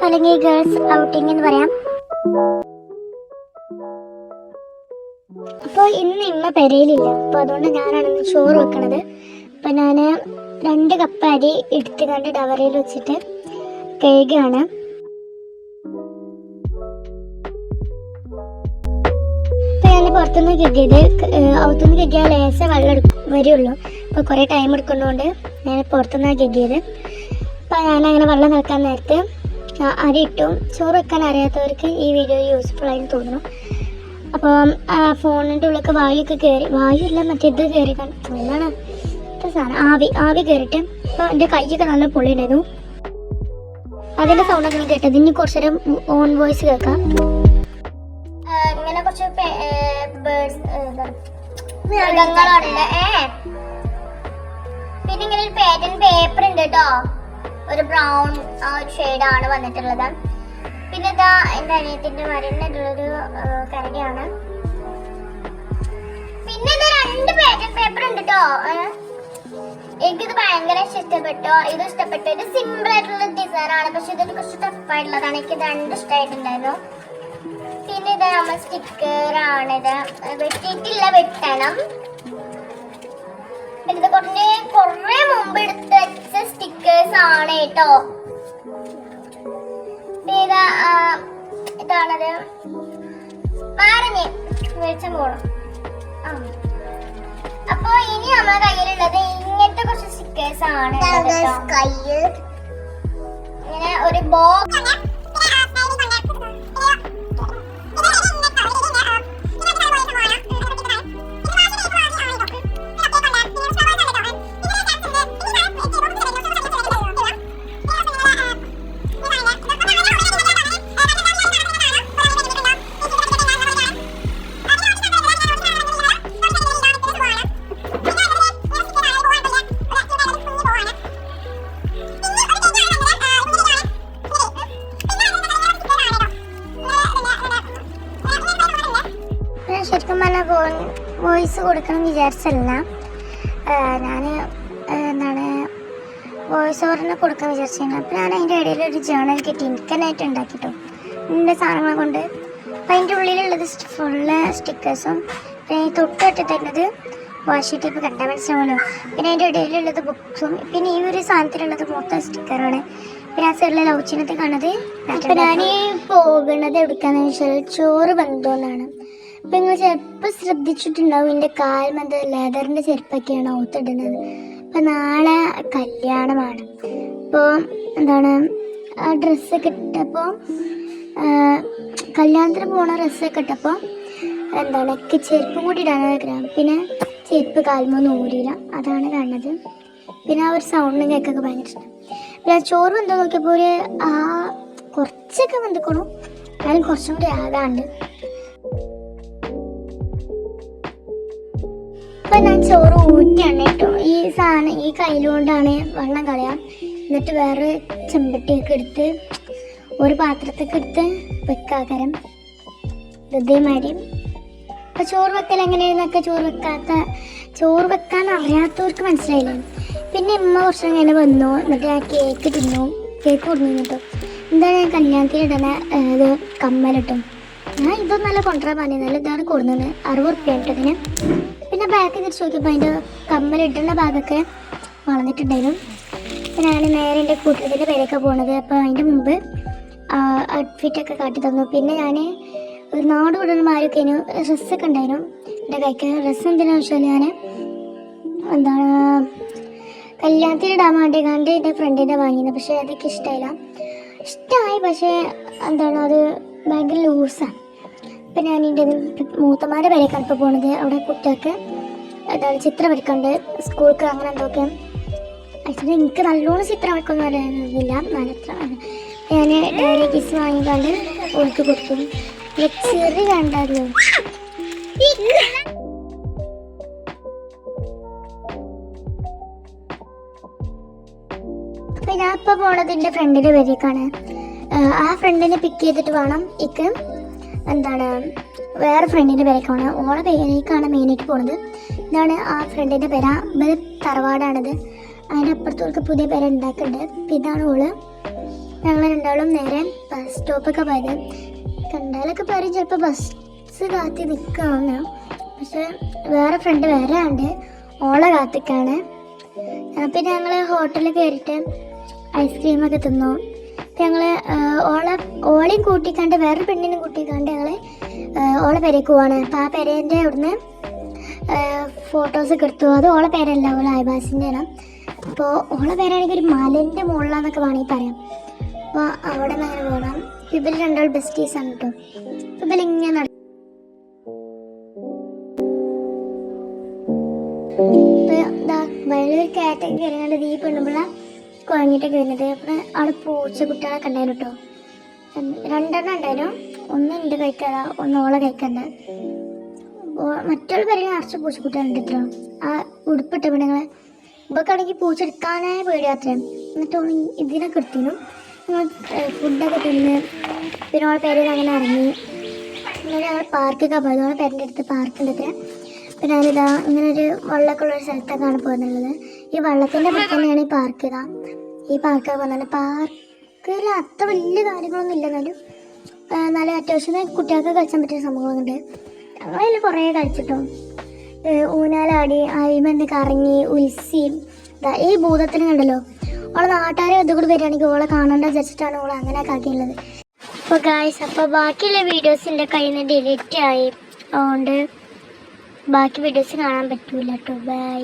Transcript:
അല്ലെങ്കിൽ girls outing എന്ന് പറയാം. അപ്പോൾ ഇന്ന് ഇമ്മ പെരയിലില്ല, അപ്പോൾ അതുകൊണ്ട് ഞാനാണ് ചോറ് വെക്കണത്. അപ്പോൾ ഞാൻ 2 കപ്പ് അരി എടുത്ത് കണ്ട് ഡവറയിൽ വെച്ചിട്ട് കഴുകുകയാണ്. അപ്പോൾ ഞാൻ പുറത്തുനിന്ന് കഴുകിയത്, അകത്തുനിന്ന് കഴുകിയാൽ ലേശം വെള്ളം വരുള്ളൂ. അപ്പോൾ കുറേ ടൈം എടുക്കുന്നതുകൊണ്ട് ഞാൻ പുറത്തുനിന്നാണ് കഴുകിയത്. അപ്പോൾ ഞാനങ്ങനെ വെള്ളം നിൽക്കാൻ നേരത്ത് അരി ഇട്ടു. ചോറ് വെക്കാൻ അറിയാത്തവർക്ക് ഈ വീഡിയോ യൂസ്ഫുൾ ആയിട്ട് തോന്നുന്നു. അപ്പോൾ ഫോണിൻ്റെ ഉള്ളിലൊക്കെ വായുവൊക്കെ കയറി, വായുവല്ല മറ്റേത് കയറി എന്താണ് സാധനം, ആവി കയറിയിട്ട് അപ്പോൾ എൻ്റെ കൈയൊക്കെ നല്ല പൊള്ളി ഉണ്ടായിരുന്നു. അതിൻ്റെ സൗണ്ടൊക്കെ കേട്ടത്. ഇനി കുറച്ച് നേരം ഓൺ വോയിസ് കേൾക്കാം. ഇങ്ങനെ കുറച്ച് മൃഗങ്ങളുണ്ട്. പിന്നെ ഇങ്ങനെ ഒരു പാറ്റേൺ പേപ്പർ ഉണ്ട് കേട്ടോ, ഒരു ബ്രൗൺ ഷെയ്ഡാണ് വന്നിട്ടുള്ളത്. പിന്നെ ഇതാ എൻ്റെ അനിയത്തിൻ്റെ മരുന്നിട്ടുള്ളൊരു കരടിയാണ്. പിന്നെ ഇത് 2 പാറ്റേൺ പേപ്പർ ഉണ്ട് കേട്ടോ. എനിക്കിത് ഭയങ്കര ഇഷ്ടപ്പെട്ടോ, ഇത് ഇഷ്ടപ്പെട്ടു. ഇത് സിമ്പിൾ ആയിട്ടുള്ള ഡിസൈൻ ആണ്, പക്ഷെ ഇതിന് കുറച്ച് ടഫായിട്ടുള്ളതാണ്. എനിക്ക് 2 ഇഷ്ടമായിട്ടുണ്ടായിരുന്നു. പിന്നെ ഇത് നമ്മൾ സ്റ്റിക്കറാണ്. ഇത് വെട്ടിയിട്ടില്ല, വെട്ടണം. പിന്നെ ഇത് കുറേ മുമ്പ് എടുത്ത് വെച്ച സ്റ്റിക്കേഴ്സ് ആണ് കേട്ടോ. പിന്നെ ഇതാണത് മാറിഞ്ഞ് വെളിച്ചം പോണം. അപ്പൊ ഇനി നമ്മളെ കയ്യിലുള്ളത് ഇങ്ങനത്തെ കുറച്ച് സ്റ്റിക്കേഴ്സ് ആണ്. ഇങ്ങനെ ഒരു ബോക്സ് ശരിക്കും പറഞ്ഞാൽ വോയിസ് കൊടുക്കണം വിചാരിച്ചല്ല. ഞാൻ എന്താണ് വോയിസ് ഓവറിന് കൊടുക്കാൻ വിചാരിച്ചിരുന്നു. അപ്പോൾ ഞാൻ അതിൻ്റെ ഇടയിൽ ഒരു ജേണൽ കിട്ടി, എനിക്കനായിട്ട് ഉണ്ടാക്കിട്ടോ എൻ്റെ സാധനങ്ങളെ കൊണ്ട്. അപ്പം അതിൻ്റെ ഉള്ളിലുള്ളത് ഫുള്ള് സ്റ്റിക്കേഴ്സും, പിന്നെ ഈ തൊട്ടിട്ട് തരുന്നത് വാഷി ടേപ്പ് കണ്ടാൽ മനസ്സിലാവുമല്ലോ. പിന്നെ അതിൻ്റെ ഇടയിലുള്ളത് ബുക്സും, പിന്നെ ഈ ഒരു സാധനത്തിലുള്ളത് മൊത്തം സ്റ്റിക്കറാണ്. പിന്നെ ആ സൈഡിലെ ലവ് ചിഹ്നത്തിൽ കാണുന്നത്. അപ്പം ഞാൻ പോകുന്നത് എവിടേക്കാന്ന് വെച്ചാൽ ചോറ് ബന്ധമെന്നാണ്. അപ്പം നിങ്ങൾ ചിലപ്പോൾ ശ്രദ്ധിച്ചിട്ടുണ്ടാവും, എൻ്റെ കാൽമന്ത് ലെതറിൻ്റെ ചെരുപ്പൊക്കെയാണ് ഔത്തിടുന്നത്. അപ്പം നാളെ കല്യാണമാണ്. അപ്പോൾ എന്താണ് ആ ഡ്രസ്സൊക്കെ ഇട്ടപ്പോൾ, കല്യാണത്തിന് പോണ ഡ്രസ്സൊക്കെ ഇട്ടപ്പോൾ എന്താണ് ചെരുപ്പും കൂടി ഇടാൻ ആഗ്രഹം. പിന്നെ ചെരുപ്പ് കാൽമൊന്നും ഊരിയില്ല, അതാണ് കാണുന്നത്. പിന്നെ ആ ഒരു സൗണ്ടും കേൾക്കൊക്കെ ഭയങ്കര ഇഷ്ടം. പിന്നെ ചോറ് വെന്തോ നോക്കിയപ്പോൾ ഒരു കുറച്ചൊക്കെ വെന്തിക്കണു, എന്നാലും കുറച്ചും കൂടി ആകാണ്ട്. അപ്പം ഞാൻ ചോറ് ഊറ്റിയാണ് കേട്ടോ. ഈ സാധനം ഈ കയ്യിലുകൊണ്ടാണ് വെള്ളം കളയാം. എന്നിട്ട് വേറെ ചെമ്പട്ടിയൊക്കെ എടുത്ത് ഒരു പാത്രത്തൊക്കെ എടുത്ത് വെക്കാകരം ഇതേമാതിരി. അപ്പം ചോറ് വെക്കൽ എങ്ങനെയാണെന്നൊക്കെ ചോറ് വെക്കാൻ അറിയാത്തവർക്ക് മനസ്സിലായില്ലേ. പിന്നെ ഉമ്മ കുറച്ച് ഇങ്ങനെ വന്നു, എന്നിട്ട് ഞാൻ കേക്ക് തിന്നു, കേക്ക് കൊടുന്നു കേട്ടോ. എന്താണ് ഞാൻ കല്യാണത്തിന് ഇടുന്ന ഇത് കമ്മലിട്ടും, ഞാൻ ഇതൊന്നല്ല കൊണ്ടുവരാൻ പറഞ്ഞത്, നല്ല ഇതാണ് കൊടുക്കുന്നത്. 60 റുപ്യ ഇട്ടതിന്. പിന്നെ ബാക്ക് തിരിച്ച് നോക്കിയപ്പോൾ അതിൻ്റെ കമ്മലിട്ടുന്ന ഭാഗമൊക്കെ വളർന്നിട്ടുണ്ടായിരുന്നു. പിന്നെ ഞാൻ നേരെ എൻ്റെ കൂട്ടത്തിൻ്റെ പേരൊക്കെ പോണത്. അപ്പോൾ അതിൻ്റെ മുമ്പ് ഔട്ട്ഫിറ്റൊക്കെ കാട്ടി തന്നു. പിന്നെ ഞാൻ ഒരു നാട് വിടുന്നമാരൊക്കെ ഡ്രസ്സൊക്കെ ഉണ്ടായിരുന്നു എൻ്റെ കൈക്ക്. ഡ്രസ്സ് എന്തിനാണെന്ന് വെച്ചാൽ ഞാൻ എന്താണ് കല്യാണത്തിന് ഇടാൻ വേണ്ടി കണ്ട് എൻ്റെ ഫ്രണ്ടിൻ്റെ വാങ്ങിയത്. പക്ഷേ അതൊക്കെ ഇഷ്ടമായി, പക്ഷേ എന്താണ് അത് ഭയങ്കര ലൂസാണ്. ഇപ്പം ഞാൻ എൻ്റെ മൂത്തമാരുടെ പേരേക്കാണ് ഇപ്പോൾ പോണത്. അവിടെ കുട്ടികൾക്ക് എന്താണ് ചിത്രം വരയ്ക്കുന്നുണ്ട്, സ്കൂൾക്ക് അങ്ങനെ എന്തൊക്കെ. ആക്ച്വലി എനിക്ക് നല്ലോണം ചിത്രം വരയ്ക്കൊന്നും അറിയുന്നില്ല, നല്ലത്ര. ഞാൻ ഡയറി കിസ് വാങ്ങിക്കാണ്ട് ഓർക്ക് കൊടുത്തു. ചെറിയ കണ്ടല്ലോ. അപ്പം ഞാൻ ഇപ്പോൾ പോണത് എൻ്റെ ഫ്രണ്ടിൻ്റെ പേരേക്കാണ്. ആ ഫ്രണ്ടിനെ പിക്ക് ചെയ്തിട്ട് വേണം ഇക്ക് എന്താണ് വേറെ ഫ്രണ്ടിൻ്റെ പേരേക്കാണ്. ഓളെ പേരേക്കാണ് മെയിനായിട്ട് പോണത്. ഇതാണ് ആ ഫ്രണ്ടിൻ്റെ പേര. തറവാടാണിത്. അതിൻ്റെ അപ്പുറത്തോൾക്ക് പുതിയ പേര ഉണ്ടാക്കുന്നുണ്ട്. ഇതാണ് ഓള്. ഞങ്ങൾ രണ്ടാളും നേരെ ബസ് സ്റ്റോപ്പൊക്കെ പോയത്. കണ്ടാലൊക്കെ പറയും ചിലപ്പോൾ ബസ് കാത്തി നിൽക്കുകയാണ്, പക്ഷെ വേറെ ഫ്രണ്ട് വേറെ ഉണ്ട്, ഓളെ കാത്തിക്കാണ്. പിന്നെ ഞങ്ങൾ ഹോട്ടലിൽ കയറിയിട്ട് ഐസ്ക്രീമൊക്കെ തിന്നു. ഞങ്ങൾ ഓളെയും കൂട്ടിക്കാണ്ട് വേറൊരു പെണ്ണിനും കൂട്ടിക്കാണ്ട് ഞങ്ങൾ ഓളെ പെരേക്ക് പോവാണ്. അപ്പോൾ ആ പെരേൻ്റെ അവിടുന്ന് ഫോട്ടോസൊക്കെ എടുത്തു. അത് ഓളെ പേരല്ല, ഓളെ അയൽവാസിൻ്റെ ആണ്. അപ്പോൾ ഓളെ പേരാണെങ്കിൽ ഒരു മലേൻ്റെ മുകളിലാന്നൊക്കെ വേണമെങ്കിൽ പറയാം. അപ്പോൾ അവിടെ നിന്ന് അങ്ങനെ പോകണം. ഇവർ രണ്ടാൾ ബെസ്റ്റീസാണ് കേട്ടോ. ഇവരിങ്ങനെ വലിയൊരു കയറ്റം കയറിയാണ്ട് ഈ പെണ്ണുമ്പിള്ള കുഴങ്ങിട്ടൊക്കെ വരുന്നത്. അപ്പം അവിടെ പൂച്ചക്കുട്ടികളൊക്കെ ഉണ്ടായിരുന്നു കേട്ടോ. 2 എണ്ണം ഉണ്ടായിരുന്നു. ഒന്ന് എൻ്റെ കഴിക്കാതെ, ഒന്ന് ഓളെ കഴിക്കണ്ട. മറ്റുള്ള പേരെങ്കിൽ നിറച്ച് പൂച്ചക്കുട്ടികളുണ്ട് കേട്ടോ. ആ ഉടുപ്പിട്ട പെണ്ണുങ്ങളെ ഇവക്കാണെങ്കിൽ പൂച്ച എടുക്കാനേ പേടിയാത്രേ. എന്നിട്ട് ഇതിനൊക്കെ എടുത്തിനും ഫുഡൊക്കെ തിന്ന് പിന്നെ ഓളെ പേരിൽ അങ്ങനെ ഇറങ്ങി. പിന്നെ ഞങ്ങൾ പാർക്കൊക്കെ പോയത്. ഓളെ പേരിൻ്റെ അടുത്ത് പാർക്കുണ്ട് അത്ര. പിന്നെ ഞാനിതാ ഇങ്ങനൊരു വെള്ളമൊക്കെ ഉള്ളൊരു സ്ഥലത്തൊക്കെയാണ് പോകുന്നുള്ളത്. ഈ വെള്ളത്തിൻ്റെ പുറത്ത് തന്നെയാണ് ഈ പാർക്ക്. ഈ പാർക്കൊക്കെ പോകുന്നത്. പാർക്കിൽ അത്ര വലിയ കാര്യങ്ങളൊന്നും ഇല്ല, എന്നാലും അത്യാവശ്യം കുട്ടികൾക്ക് കളിച്ചാൻ പറ്റിയ സംഭവങ്ങളുണ്ട്. ഞങ്ങളതിൽ കുറേ കളിച്ചിട്ടോ. ഊനാലാടി, അയിമെന്ന് കറങ്ങി, ഉൽസി. ഈ ഭൂതത്തിന് കണ്ടല്ലോ, ഓളെ നാട്ടുകാരെ ഇതുകൂടി വരികയാണെങ്കിൽ ഓളെ കാണേണ്ട വിചാരിച്ചിട്ടാണ് ഓളെ അങ്ങനെയൊക്കെ ആക്കിയുള്ളത്. അപ്പോൾ ഗായ്സ്, അപ്പോൾ ബാക്കിയുള്ള വീഡിയോസിൻ്റെ കയ്യിൽ നിന്ന് ഡിലീറ്റ് ആയി, അതുകൊണ്ട് ബാക്കി വീഡിയോസ് കാണാൻ പറ്റൂല കേട്ടോ. ബൈ.